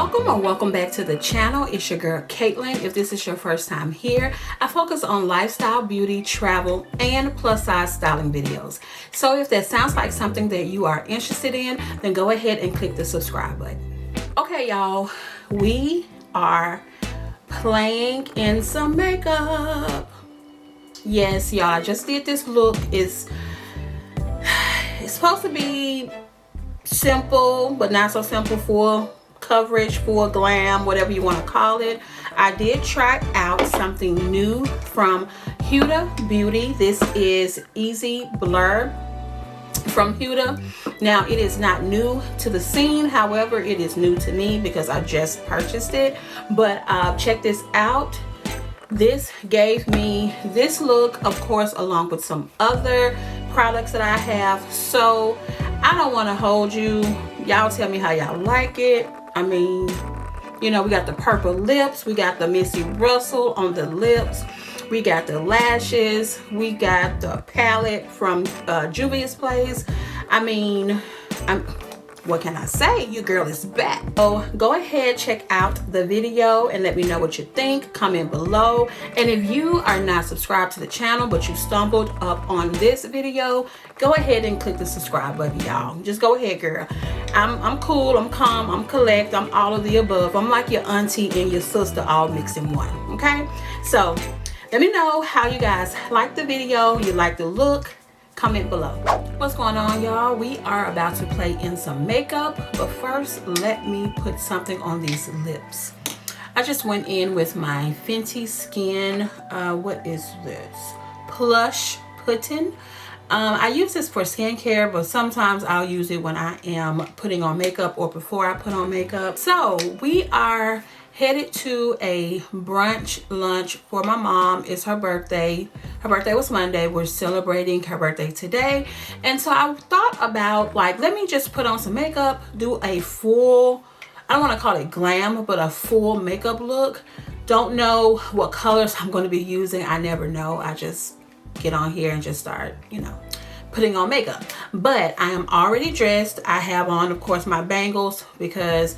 Welcome or welcome back to the channel. It's your girl Katelynn. If this is your first time here, I focus on lifestyle, beauty, travel, and plus size styling videos. So if that sounds like something that you are interested in, then go ahead and click the subscribe button. Okay, y'all, we are playing in some makeup. Yes, y'all, I just did this look. It's supposed to be simple, but not so simple, for coverage, for glam, whatever you want to call it. I did try out something new from Huda Beauty. This is Easy Blur from Huda. Now, it is not new to the scene, however, it is new to me because I just purchased it. But check this out. This gave me this look, of course, along with some other products that I have. So I don't want to hold you. Y'all tell me how y'all like it. I mean, you know, we got the purple lips, we got the Missy Russell on the lips, we got the lashes, we got the palette from Juvia's Place. I mean, what can I say? Your girl is back. So go ahead, check out the video and let me know what you think. Comment below. And if you are not subscribed to the channel but you stumbled up on this video, go ahead and click the subscribe button, y'all. Just go ahead, girl. I'm cool, I'm calm, I'm collect, I'm all of the above. I'm like your auntie and your sister all mixed in one. Okay, so let me know how you guys like the video, you like the look. Comment below. What's going on, y'all? We are about to play in some makeup, but first let me put something on these lips. I just went in with my Fenty Skin, what is this? Plush Putin. I use this for skincare, but sometimes I'll use it when I am putting on makeup or before I put on makeup. So we are headed to a brunch lunch for my mom. It's her birthday. Her birthday was Monday. We're celebrating her birthday today. And so I thought about, like, let me just put on some makeup, do a full, I don't want to call it glam, but a full makeup look. Don't know what colors I'm going to be using. I never know. I just get on here and just start, you know, putting on makeup. But I am already dressed. I have on, of course, my bangles because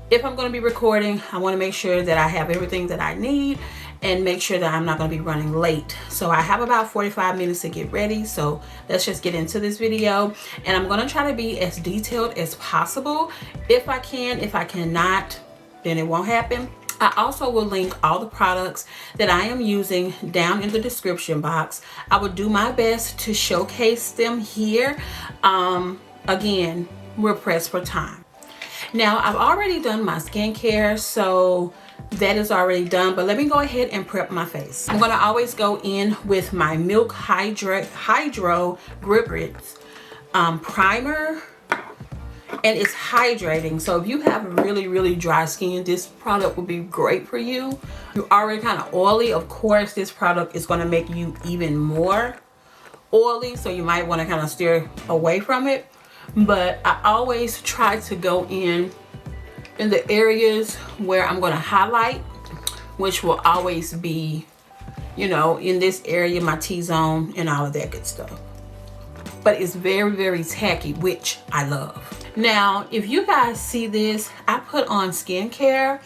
if I'm going to be recording, I want to make sure that I have everything that I need and make sure that I'm not going to be running late. So I have about 45 minutes to get ready. So let's just get into this video. And I'm going to try to be as detailed as possible. If I can, if I cannot, then it won't happen. I also will link all the products that I am using down in the description box. I will do my best to showcase them here. Again, we're pressed for time. Now, I've already done my skincare, so that is already done, but let me go ahead and prep my face. I'm going to always go in with my Milk Hydro Grip Ritz primer, and it's hydrating. So if you have really dry skin, this product will be great for you. You're already kind of oily. Of course, this product is going to make you even more oily, so you might want to kind of steer away from it. But I always try to go in the areas where I'm going to highlight, which will always be, you know, in this area, my T-zone and all of that good stuff. But it's very tacky, which I love. Now, if you guys see this, I put on skincare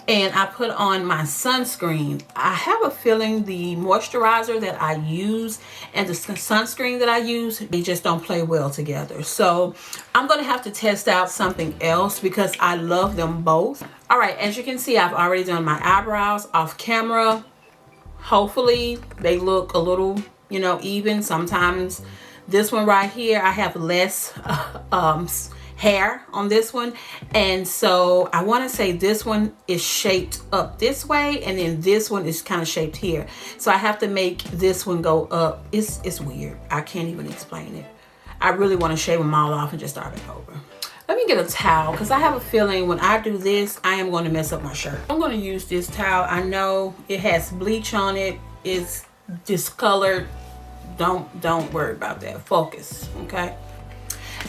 and I put on my sunscreen. I have a feeling the moisturizer that I use and the sunscreen that I use, they just don't play well together. So I'm going to have to test out something else because I love them both. All right, as you can see, I've already done my eyebrows off camera. Hopefully they look a little, you know, even. Sometimes this one right here, I have less hair on this one, and so I want to say this one is shaped up this way and then this one is kind of shaped here, so I have to make this one go up. It's weird. I can't even explain it. I really want to shave them all off and just start it over. Let me get a towel because I have a feeling when I do this I am going to mess up my shirt. I'm going to use this towel. I know it has bleach on it. It's discolored. Don't worry about that. Focus, okay?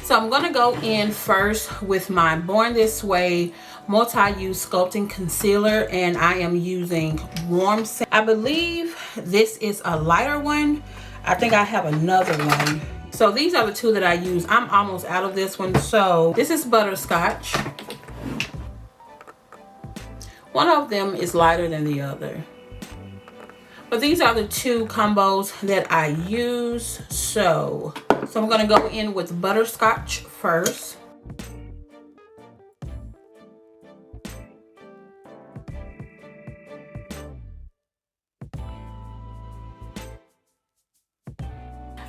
So I'm going to go in first with my Born This Way multi-use sculpting concealer, and I am using Warm Sand. I believe this is a lighter one. I think I have another one. So these are the two that I use. I'm almost out of this one. So this is Butterscotch. One of them is lighter than the other. But these are the two combos that I use. So I'm going to go in with butterscotch first.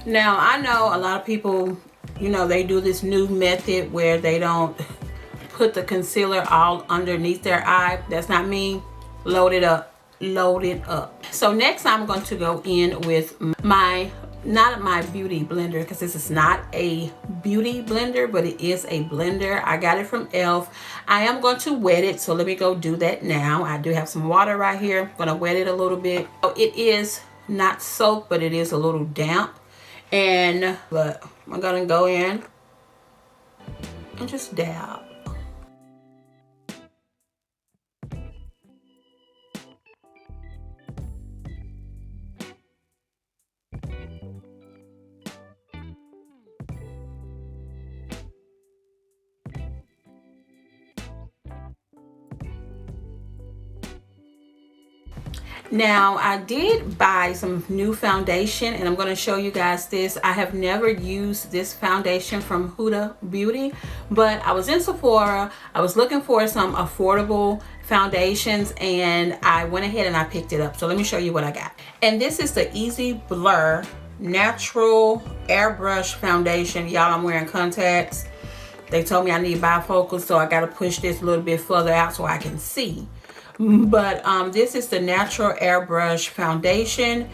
Now, I know a lot of people, you know, they do this new method where they don't put the concealer all underneath their eye. That's not me. Load it up. Load it up. So next I'm going to go in with not my beauty blender, because this is not a beauty blender, but it is a blender. I got it from e.l.f. I am going to wet it, so let me go do that now. I do have some water right here. I'm going to wet it a little bit. So it is not soaked, but it is a little damp. But I'm going to go in and just dab. Now, I did buy some new foundation, and I'm going to show you guys this. I have never used this foundation from Huda Beauty, but I was in Sephora. I was looking for some affordable foundations, and I went ahead and I picked it up. So let me show you what I got. And this is the Easy Blur Natural Airbrush Foundation. Y'all, I'm wearing contacts. They told me I need bifocals, so I got to push this a little bit further out so I can see. But this is the Natural Airbrush Foundation,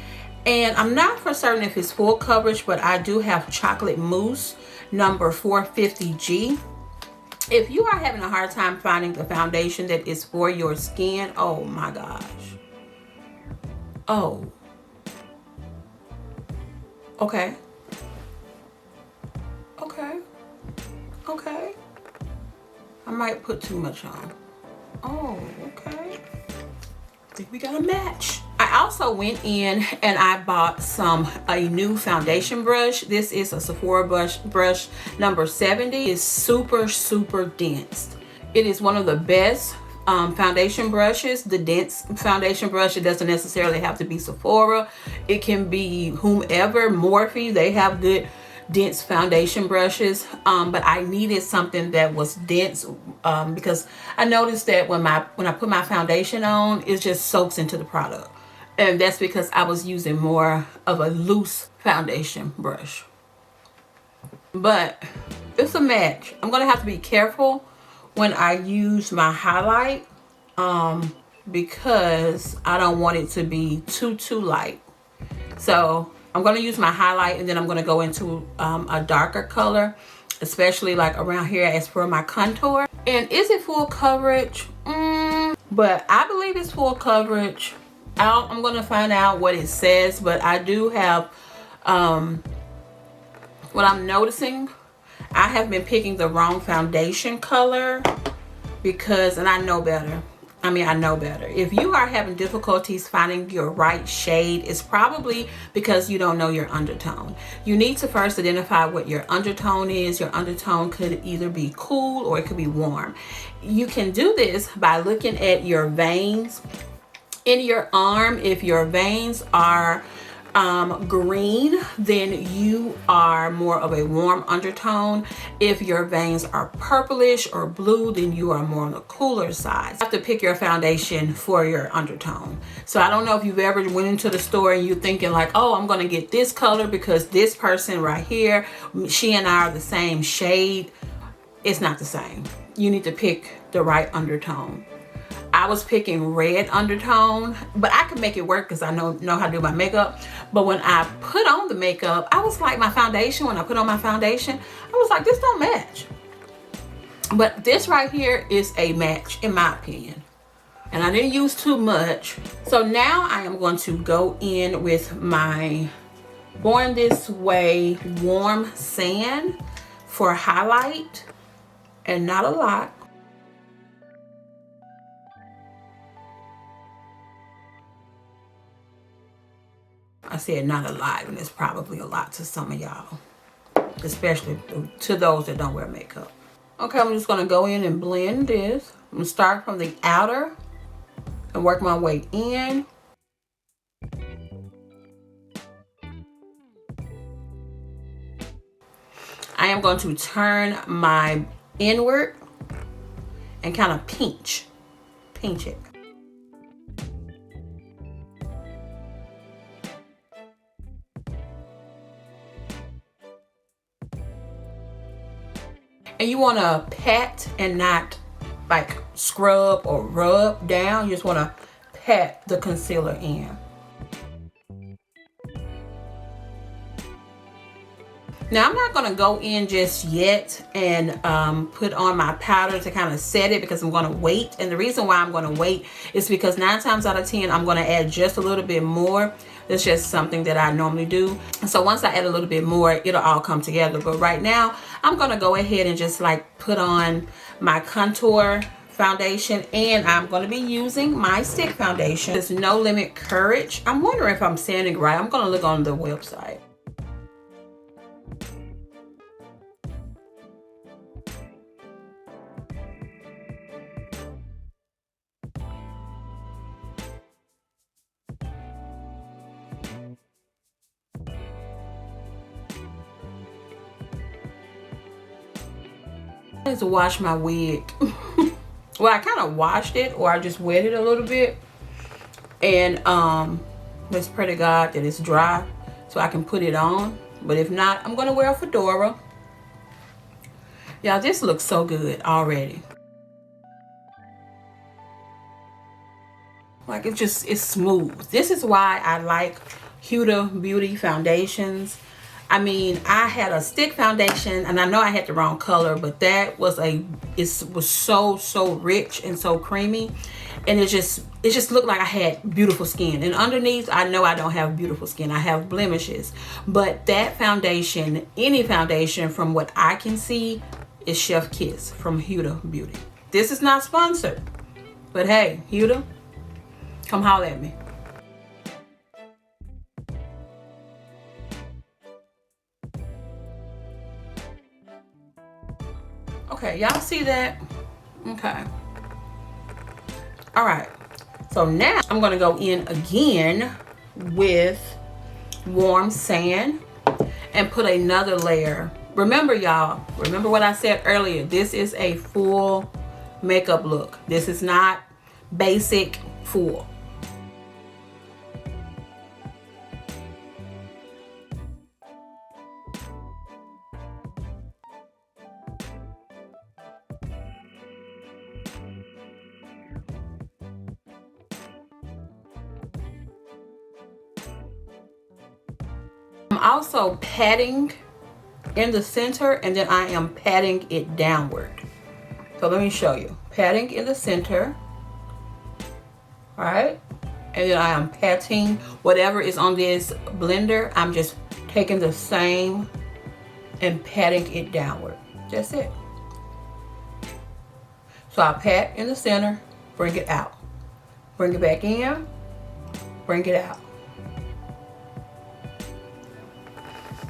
and I'm not for certain if it's full coverage, but I do have Chocolate Mousse number 450G. If you are having a hard time finding the foundation that is for your skin, oh my gosh. Oh. Okay. Okay. Okay. I might put too much on. Oh, okay. I think we got a match. I also went in and I bought a new foundation brush. This is a Sephora brush number 70. It's super, super dense. It is one of the best foundation brushes, the dense foundation brush. It doesn't necessarily have to be Sephora. It can be whomever, Morphe. They have good dense foundation brushes, but I needed something that was dense because I noticed that when I put my foundation on, it just soaks into the product, and that's because I was using more of a loose foundation brush. But it's a match. I'm gonna have to be careful when I use my highlight because I don't want it to be too light. So I'm going to use my highlight, and then I'm going to go into a darker color, especially like around here as for my contour. And is it full coverage? But I believe it's full coverage. I'm going to find out what it says, but I do have what I'm noticing. I have been picking the wrong foundation color because, and I know better. I know better. If you are having difficulties finding your right shade, it's probably because you don't know your undertone. You need to first identify what your undertone is. Your undertone could either be cool or it could be warm. You can do this by looking at your veins in your arm. If your veins are green, then you are more of a warm undertone. If your veins are purplish or blue, then you are more on the cooler side. You have to pick your foundation for your undertone. So I don't know if you've ever went into the store and you're thinking like, oh, I'm going to get this color because this person right here, she and I are the same shade. It's not the same. You need to pick the right undertone. I was picking red undertone, but I could make it work because I know how to do my makeup. But when I put on the makeup, I was like, my foundation, when I put on my foundation, I was like, this don't match. But this right here is a match in my opinion. And I didn't use too much. So now I am going to go in with my Born This Way Warm Sand for highlight, and not a lot. I said not a lot, and it's probably a lot to some of y'all, especially to those that don't wear makeup. Okay, I'm just going to go in and blend this. I'm going to start from the outer and work my way in. I am going to turn my inward and kind of pinch it. And you want to pat and not like scrub or rub down. You just want to pat the concealer in. Now I'm not going to go in just yet and put on my powder to kind of set it, because I'm going to wait. And the reason why I'm going to wait is because 9 times out of 10 I'm going to add just a little bit more. That's just something that I normally do. So once I add a little bit more, it'll all come together. But right now I'm going to go ahead and just like put on my contour foundation, and I'm going to be using my stick foundation. It's No Limit Courage. I'm wondering if I'm saying it right. I'm going to look on the website. To wash my wig. Well, I kind of washed it, or I just wet it a little bit, and let's pray to God that it's dry so I can put it on. But if not, I'm gonna wear a fedora. Y'all, this looks so good already. Like it's smooth. This is why I like Huda Beauty foundations. I mean, I had a stick foundation, and I know I had the wrong color, but that was it was so rich and so creamy, and it just looked like I had beautiful skin. And underneath, I know I don't have beautiful skin. I have blemishes. But that foundation, any foundation from what I can see, is Chef Kiss from Huda Beauty. This is not sponsored, but hey, Huda, come holler at me. Okay, y'all see that? Okay. All right. So now I'm going to go in again with warm sand and put another layer. Remember, y'all, remember what I said earlier. This is a full makeup look. This is not basic full. I'm also patting in the center, and then I am patting it downward. So let me show you. Patting in the center. All right. And then I am patting whatever is on this blender. I'm just taking the same and patting it downward. That's it. So I pat in the center, bring it out. Bring it back in, bring it out.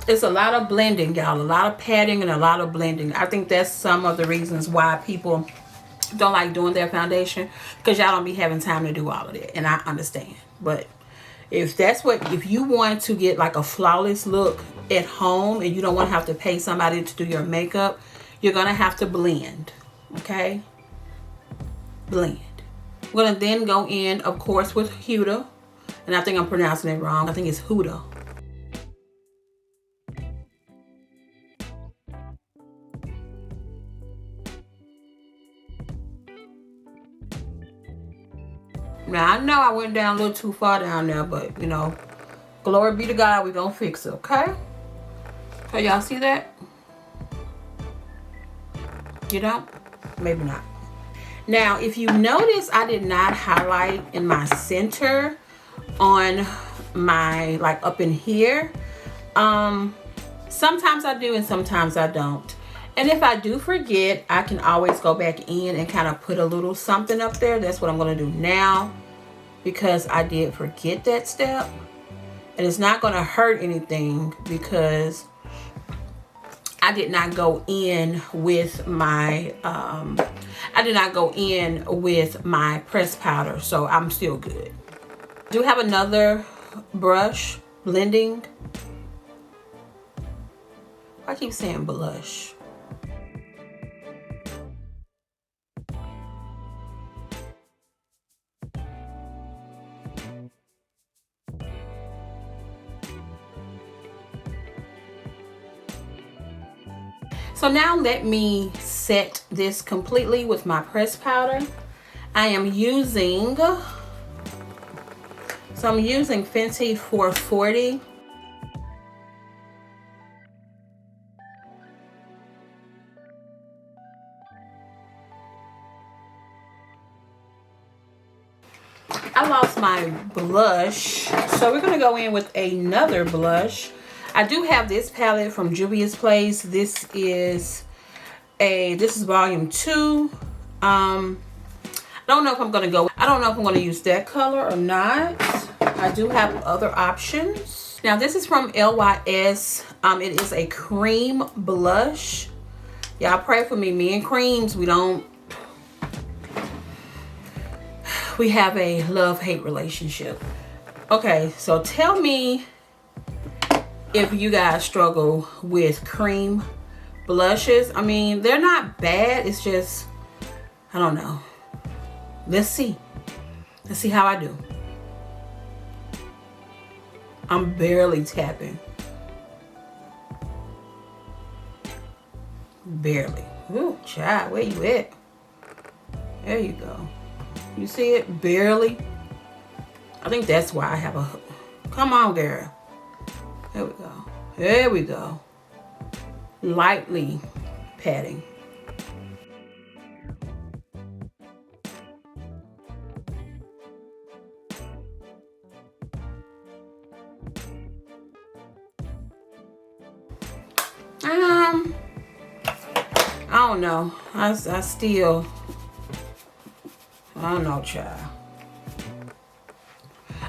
It's a lot of blending, y'all. A lot of patting and a lot of blending. I think that's some of the reasons why people don't like doing their foundation, because y'all don't be having time to do all of that, and I understand. But if you want to get like a flawless look at home and you don't want to have to pay somebody to do your makeup, you're gonna have to blend. Okay, blend. We're gonna then go in, of course, with Huda, and I think I'm pronouncing it wrong. I think it's Huda. Now, I know I went down a little too far down there, but, you know, glory be to God, we're going to fix it, okay? So, y'all see that? You don't? Maybe not. Now, if you notice, I did not highlight in my center on my, like, up in here. Sometimes I do and sometimes I don't. And if I do forget, I can always go back in and kind of put a little something up there. That's what I'm going to do now, because I did forget that step. And it's not going to hurt anything, because I did not go in with my pressed powder, so I'm still good. I do have another brush blending. I keep saying blush. So now let me set this completely with my pressed powder. I am using, I'm using Fenty 440. I lost my blush, so we're gonna go in with another blush. I do have this palette from Juvia's Place. This is volume 2. I don't know if I'm gonna use that color or not. I do have other options. Now this is from LYS. It is a cream blush. Y'all pray for me. Me and creams, we have a love-hate relationship. Okay, so tell me if you guys struggle with cream blushes. I mean, they're not bad. It's just, I don't know. Let's see how I do. I'm barely tapping. Barely. Ooh, child, where you at? There you go. You see it? Barely. I think that's why I have a... Come on, girl. There we go. There we go. Lightly patting. I don't know. I don't know, child.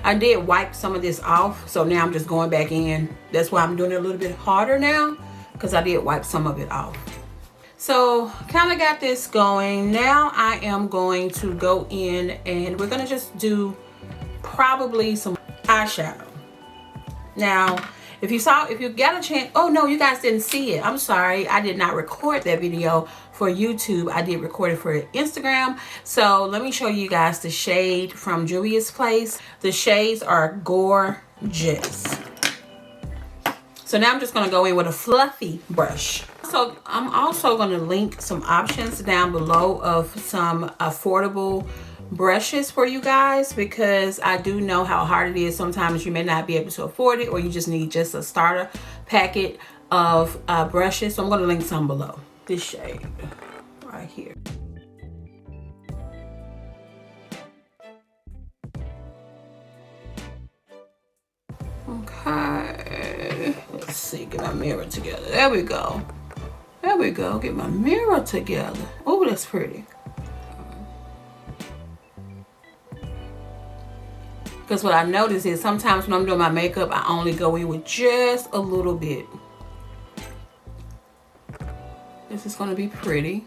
I did wipe some of this off, so now I'm just going back in. That's why I'm doing it a little bit harder now, because I did wipe some of it off. So kind of got this going. Now I am going to go in and we're gonna just do probably some eyeshadow. Now if you got a chance, oh no, you guys didn't see it, I'm sorry, I did not record that video for YouTube. I did record it for Instagram. So let me show you guys the shade from Juvia's Place. The shades are gorgeous. So now I'm just gonna go in with a fluffy brush. So I'm also gonna link some options down below of some affordable brushes for you guys, because I do know how hard it is. Sometimes you may not be able to afford it, or you just need just a starter packet of brushes. So I'm gonna link some below. This shade right here. Okay, let's see, get my mirror together. There we go. There we go, get my mirror together. Oh, that's pretty. Because what I notice is sometimes when I'm doing my makeup, I only go in with just a little bit. This is going to be pretty.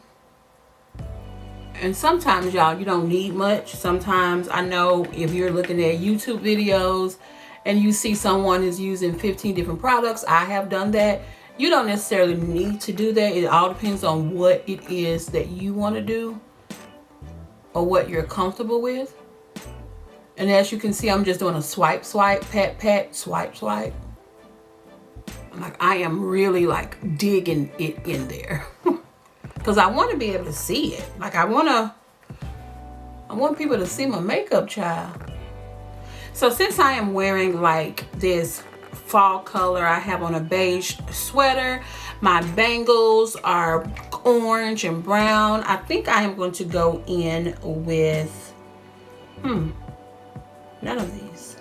And sometimes, y'all, you don't need much. Sometimes, I know if you're looking at YouTube videos and you see someone is using 15 different products, I have done that. You don't necessarily need to do that. It all depends on what it is that you want to do or what you're comfortable with. And as you can see, I'm just doing a swipe, swipe, pat, pat, swipe, swipe. Like, I am really like digging it in there. Because I want to be able to see it. Like, I want people to see my makeup, child. So since I am wearing like this fall color, I have on a beige sweater. My bangles are orange and brown. I think I am going to go in with, none of these.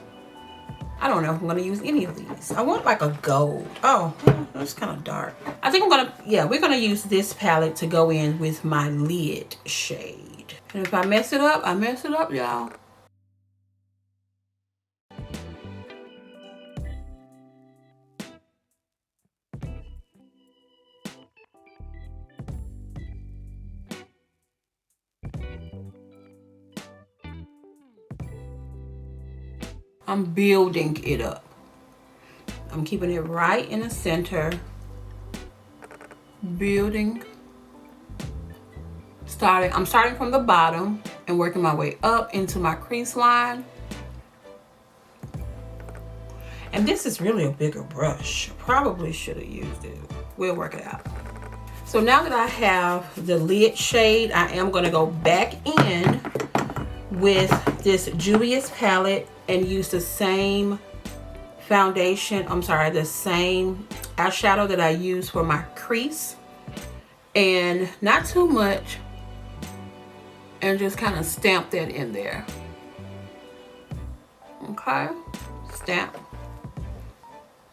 I don't know if I'm going to use any of these. I want like a gold. Oh, that's kind of dark. I think we're going to use this palette to go in with my lid shade. And if I mess it up, I mess it up, y'all. I'm building it up. I'm keeping it right in the center. Building. I'm starting from the bottom and working my way up into my crease line. And this is really a bigger brush. Probably should have used it. We'll work it out. So now that I have the lid shade, I am going to go back in with this Juvia's palette and use the same foundation. I'm sorry, the same eyeshadow that I use for my crease. And not too much. And just kind of stamp that in there. Okay, stamp.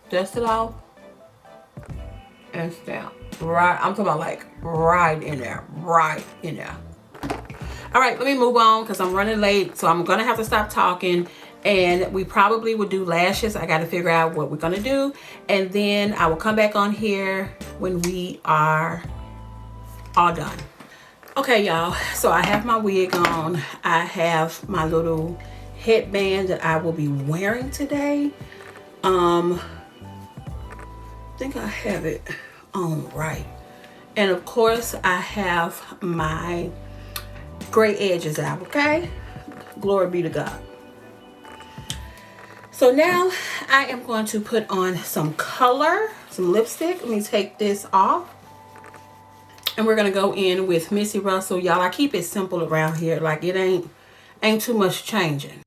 Dust it off and stamp. Right, I'm talking about like right in there, right in there. All right, let me move on because I'm running late, so I'm gonna have to stop talking. And we probably would do lashes. I got to figure out what we're gonna do, and then I will come back on here when we are all done. Okay, y'all, so I have my wig on. I have my little headband that I will be wearing today. I think I have it on right. And of course, I have my gray edges out, okay? Glory be to God. So now I am going to put on some color, some lipstick. Let me take this off. And we're gonna go in with Missy Russell. Y'all, I keep it simple around here. Like it ain't too much changing.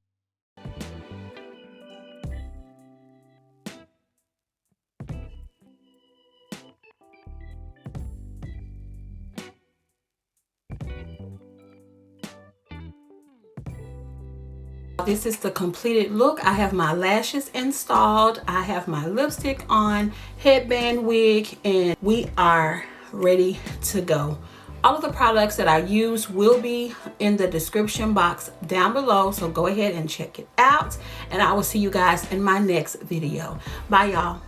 This is the completed look. I have my lashes installed. I have my lipstick on, headband, wig, and we are ready to go. All of the products that I use will be in the description box down below, so go ahead and check it out, and I will see you guys in my next video. Bye, y'all.